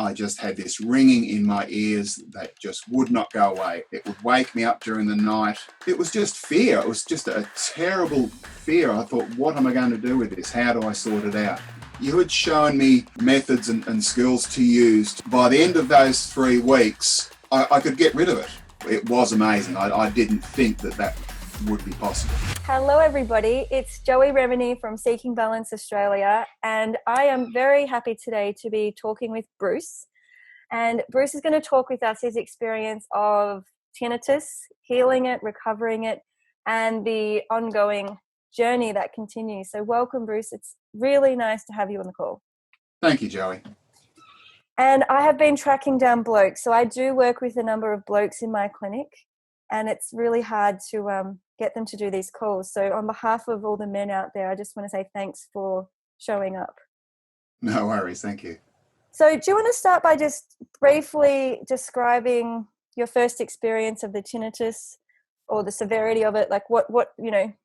I just had this ringing in my ears that just would not go away. It would wake me up during the night. It was just fear. It was just a terrible fear. I thought, what am I going to do with this? How do I sort it out? You had shown me methods and skills to use. By the end of those 3 weeks, I could get rid of it. It was amazing. I didn't think that would be possible. Hello everybody, it's Joey Remenyi from Seeking Balance Australia, and I am very happy today to be talking with Bruce. And Bruce is going to talk with us his experience of tinnitus, healing it, recovering it, and the ongoing journey that continues. So welcome, Bruce. It's really nice to have you on the call. Thank you, Joey. And I have been tracking down blokes. So I do work with a number of blokes in my clinic, and it's really hard to get them to do these calls. So on behalf of all the men out there, I just want to say thanks for showing up. No worries, thank you. So do you want to start by just briefly describing your first experience of the tinnitus or the severity of it? Like what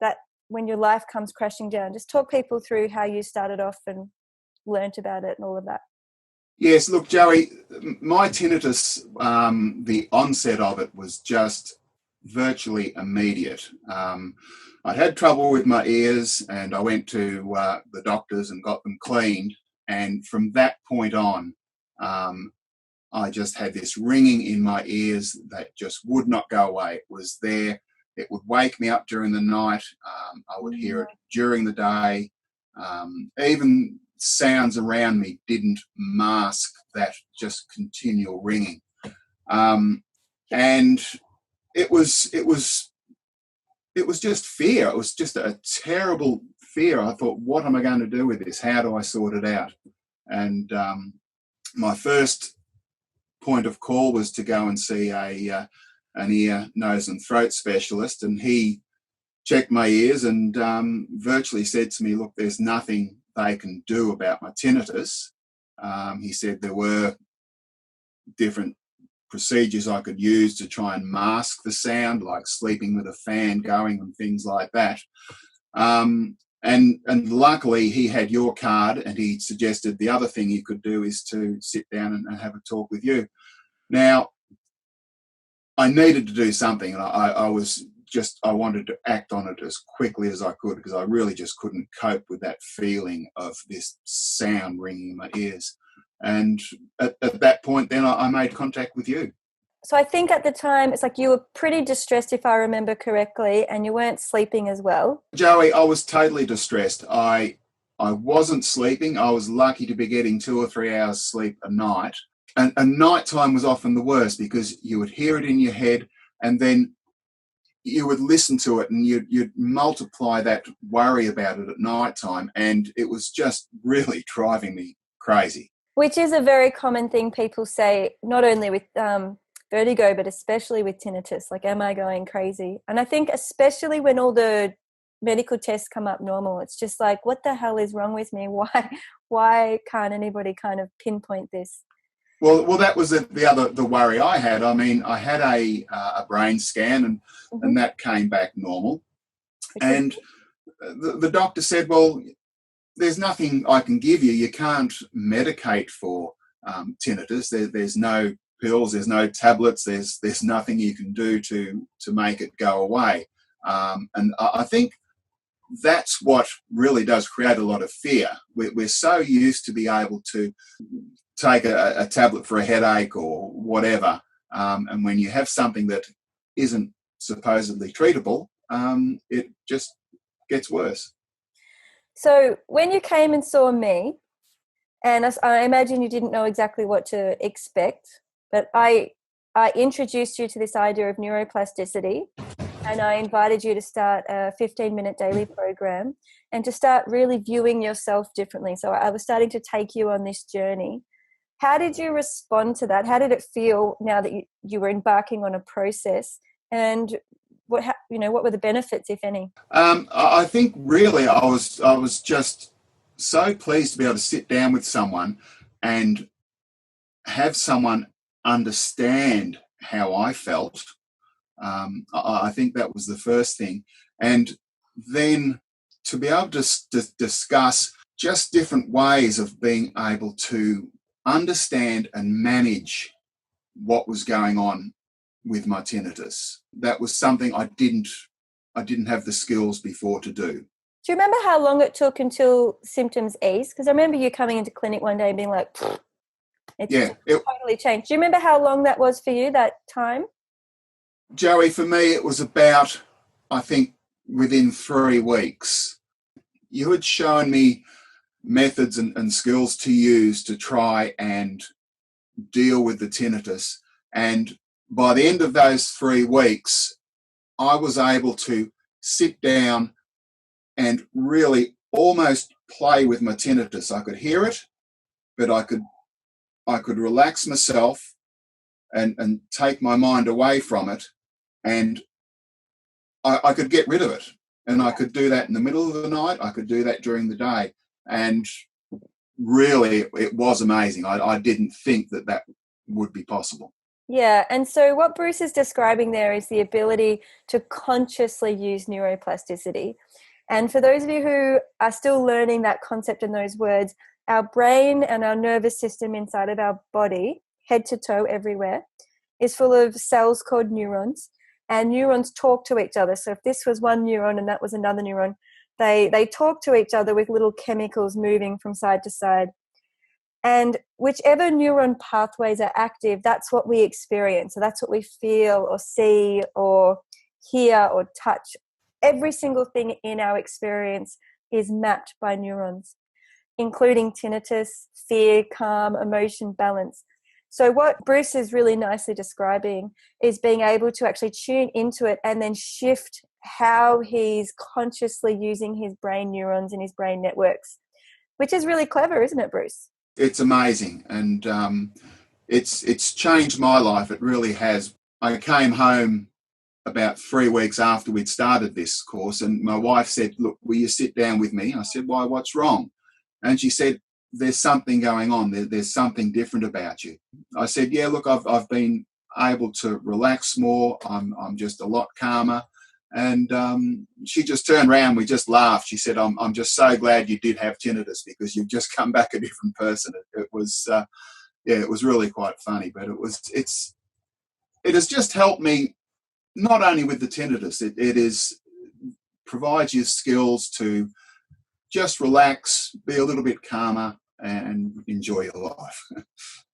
that when your life comes crashing down, just talk people through how you started off and learnt about it and all of that. Yes, look, Joey, my tinnitus, the onset of it was just virtually immediate. I had trouble with my ears, and I went to the doctors and got them cleaned. And from that point on, I just had this ringing in my ears that just would not go away. It was there. It would wake me up during the night. I would hear it during the day. Even sounds around me didn't mask that just continual ringing. And it was just fear. It was just a terrible fear. I thought, what am I going to do with this? How do I sort it out? And my first point of call was to go and see an ear, nose and throat specialist, and he checked my ears and virtually said to me, look, there's nothing they can do about my tinnitus. He said there were different procedures I could use to try and mask the sound, like sleeping with a fan going and things like that. And luckily he had your card, and he suggested the other thing you could do is to sit down and have a talk with you. Now, I needed to do something, and I wanted to act on it as quickly as I could, because I really just couldn't cope with that feeling of this sound ringing in my ears. And at that point, then I made contact with you. So I think at the time, it's like you were pretty distressed, if I remember correctly, and you weren't sleeping as well. Joey, I was totally distressed. I wasn't sleeping. I was lucky to be getting 2 or 3 hours sleep a night. And nighttime was often the worst, because you would hear it in your head, and then you would listen to it, and you'd multiply that worry about it at nighttime, and it was just really driving me crazy. Which is a very common thing people say, not only with vertigo, but especially with tinnitus, like, am I going crazy? And I think especially when all the medical tests come up normal, it's just like, what the hell is wrong with me? Why can't anybody kind of pinpoint this? Well, that was the worry I had. I mean, I had a brain scan, and that came back normal. Okay. And the doctor said, well, there's nothing I can give you. You can't medicate for tinnitus. There's no pills, there's no tablets, there's nothing you can do to make it go away. And I think that's what really does create a lot of fear. We're so used to be able to take a tablet for a headache or whatever, and when you have something that isn't supposedly treatable, it just gets worse. So when you came and saw me, and I imagine you didn't know exactly what to expect, but I introduced you to this idea of neuroplasticity, and I invited you to start a 15-minute daily program and to start really viewing yourself differently. So I was starting to take you on this journey. How did you respond to that? How did it feel now that you were embarking on a process? And what were the benefits, if any? I think really I was just so pleased to be able to sit down with someone and have someone understand how I felt. I think that was the first thing. And then to be able to discuss just different ways of being able to understand and manage what was going on with my tinnitus. That was something I didn't have the skills before to do. Do you remember how long it took until symptoms eased? Because I remember you coming into clinic one day and being like, it's totally changed. Do you remember how long that was for you, that time? Joey, for me, it was about, I think, within 3 weeks. You had shown me methods and skills to use to try and deal with the tinnitus. And by the end of those 3 weeks, I was able to sit down and really almost play with my tinnitus. I could hear it, but I could relax myself and take my mind away from it, and I could get rid of it. And I could do that in the middle of the night. I could do that during the day. And really, it was amazing. I didn't think that would be possible. Yeah, and so what Bruce is describing there is the ability to consciously use neuroplasticity. And for those of you who are still learning that concept and those words, our brain and our nervous system inside of our body, head to toe everywhere, is full of cells called neurons, and neurons talk to each other. So if this was one neuron and that was another neuron, they talk to each other with little chemicals moving from side to side. And whichever neuron pathways are active, that's what we experience. So that's what we feel or see or hear or touch. Every single thing in our experience is mapped by neurons, including tinnitus, fear, calm, emotion, balance. So what Bruce is really nicely describing is being able to actually tune into it and then shift how he's consciously using his brain neurons and his brain networks, which is really clever, isn't it, Bruce? It's amazing, and it's changed my life. It really has. I came home about 3 weeks after we'd started this course, and my wife said, "Look, will you sit down with me?" I said, "Why, what's wrong?" And she said, "There's something going on. There's something different about you." I said, "Yeah, look, I've been able to relax more. I'm just a lot calmer." And she just turned around. We just laughed. She said, "I'm just so glad you did have tinnitus, because you've just come back a different person." It was it was really quite funny, but it has just helped me not only with the tinnitus. It provides you skills to just relax, be a little bit calmer, and enjoy your life.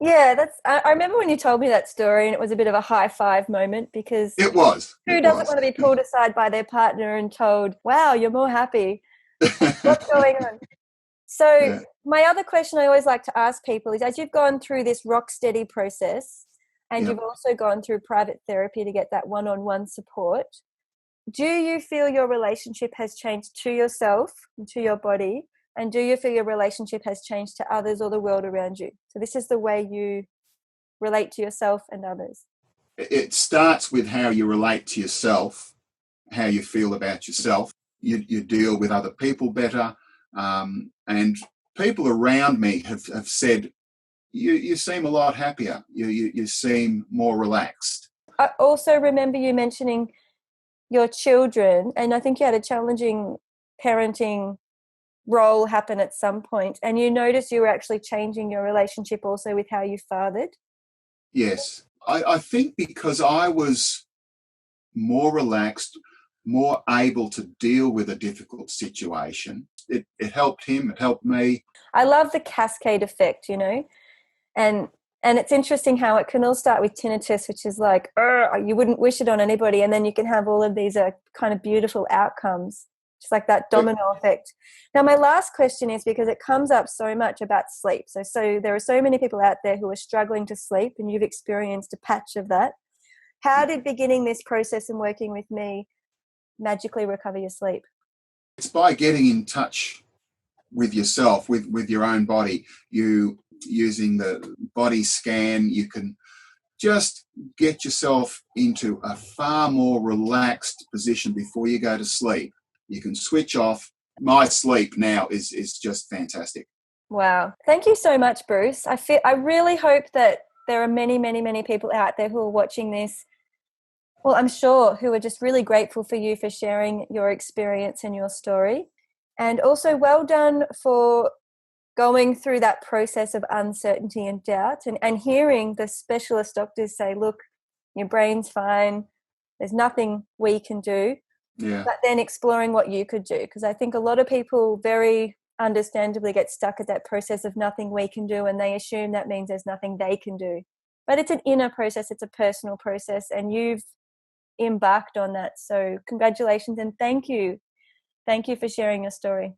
Yeah, I remember when you told me that story, and it was a bit of a high five moment, because It was. Who doesn't want to be pulled aside by their partner and told, "Wow, you're more happy. What's going on?" So my other question I always like to ask people is, as you've gone through this rock steady process, and you've also gone through private therapy to get that one-on-one support, do you feel your relationship has changed to yourself and to your body? And do you feel your relationship has changed to others or the world around you? So this is the way you relate to yourself and others. It starts with how you relate to yourself, how you feel about yourself. You deal with other people better. And people around me have said, you seem a lot happier. You seem more relaxed. I also remember you mentioning your children, and I think you had a challenging parenting role happen at some point, and you noticed you were actually changing your relationship also with how you fathered. Yes. I think because I was more relaxed, more able to deal with a difficult situation, it helped him, it helped me. I love the cascade effect, and it's interesting how it can all start with tinnitus, which is like, you wouldn't wish it on anybody, and then you can have all of these kind of beautiful outcomes, just like that domino effect. Now, my last question is, because it comes up so much about sleep. So there are so many people out there who are struggling to sleep, and you've experienced a patch of that. How did beginning this process and working with me magically recover your sleep? It's by getting in touch with yourself, with your own body. You using the body scan, you can just get yourself into a far more relaxed position before you go to sleep. You can switch off. My sleep now is just fantastic. Wow. Thank you so much, Bruce. I really hope that there are many, many, many people out there who are watching this. Well, I'm sure, who are just really grateful for you for sharing your experience and your story. And also well done for going through that process of uncertainty and doubt, and hearing the specialist doctors say, look, your brain's fine, there's nothing we can do, but then exploring what you could do. Because I think a lot of people very understandably get stuck at that process of nothing we can do, and they assume that means there's nothing they can do. But it's an inner process, it's a personal process, and you've embarked on that. So congratulations and thank you. Thank you for sharing your story.